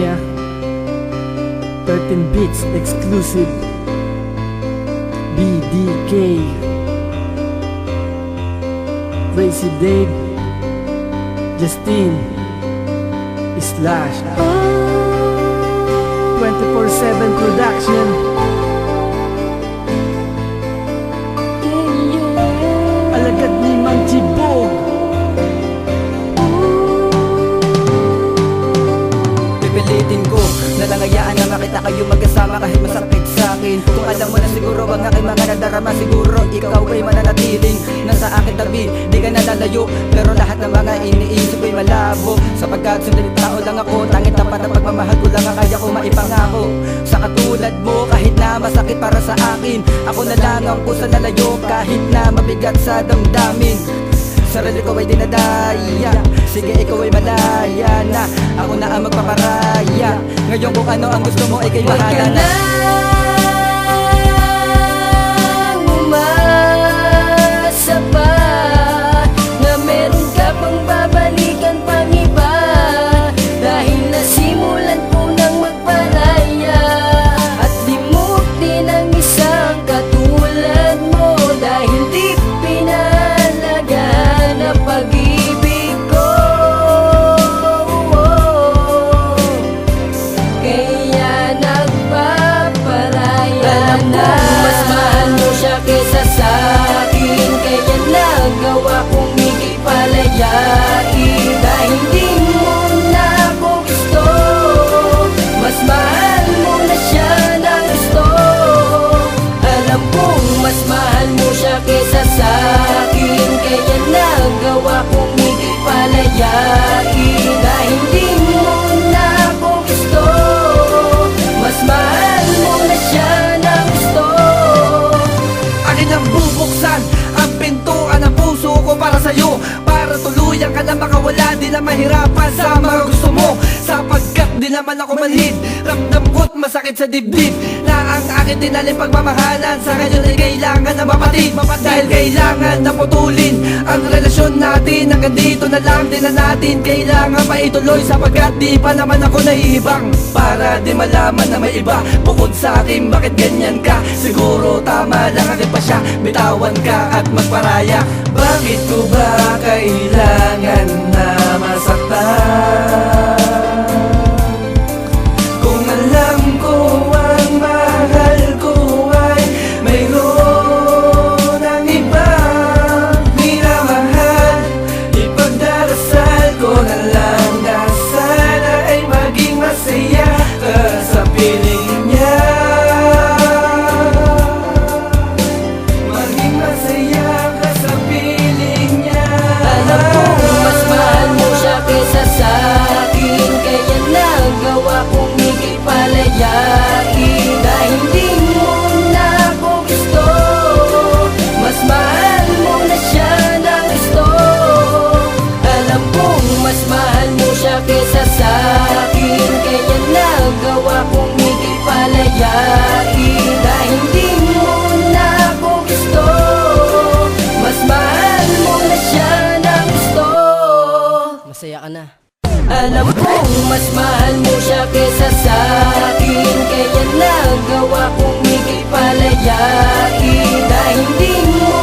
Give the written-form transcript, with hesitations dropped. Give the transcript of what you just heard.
Yeah, 13 Beats exclusive. BDK, Crazy Dave, Justine, Slash, 24/7 production. Alagad ni Mang Jibog. Pipilitin ko na lang hayaan na makita kayo magkasama kahit masakit sa'kin. Kung alam mo na siguro ang aking mga nadarama, siguro ikaw ay mananatiling nasa aking tabi, di ka nalalayo. Pero lahat ng mga iniisip ay malabo, sapagkat sundin tao lang ako. Tanging tapat na pagmamahal ko lang ang kaya ko maipangako. Sa katulad mo, kahit na masakit para sa akin, ako na lang ang kusa na layo. Kahit na mabigat sa damdamin, sarili ko ay dinadaya. Sige, ikaw ay malaya na, ako na ang magpaparaya. Ngayon kung ano ang gusto mo ay kay bahala na. Umasa pa na meron ka pang babalikan pang iba, dahil nasimulan ko nang magparaya. At limot din ang isang katulad mo, dahil di pinalagaan na pag-ibig ko. Kaya nagpaparaya. Alam ko mas mahal mo siya kesa sa'kin, kaya nagawa kong higit palayain. Dahil di mo na ako gusto, mas mahal mo na siya ng gusto. Alam kong mas mahal mo siya kesa sa'kin, kaya nagawa kong higit palayain. Dahil di mo na ako gusto, mas mahal mo na siya ng gusto. Akin ang bubuksan ang pintuan ng puso ko para sa'yo, para tuluyan ka na makawala, di na mahirapan sa mga gusto mo. Sapagkat di naman ako manhid, ramdam ko't masakit sa dibdib, na ang akin tinaling pagmamahalan sa ngayon ay kailangan na mapatid. Dahil kailangan na putulin ang relasyon natin, hanggang dito na lang din na natin kailangan maituloy. Sapagkat di pa naman ako nahihibang, para di malaman na may iba bukod sa akin. Bakit ganyan ka? Siguro tama lang akin pa siya, bitawan ka at magparaya. Bakit ko ba kailangan na masaktan? Kung alam ko ang mahal ko ay mayroon ang iba minamahal, ipagdarasal ko na lang na sana ay maging masaya ka sa piling niya. Maging masaya ka sa piling niya. Alam ko mas mahal mo siya kesa sa'kin, kaya nagawa kong higit palayain. Dahil di mo na ako gusto, mas mahal mo na siya ng gusto. Alam kong mas mahal mo siya kesa sa'kin, kaya nagawa kong higit palayain. Dahil di mo na ako gusto, mas mahal mo na siya ng gusto. Masaya ka na. Alam kong mas mahal mo siya kesa sa'kin, kaya nagawa kong higit palayain. Dahil di mo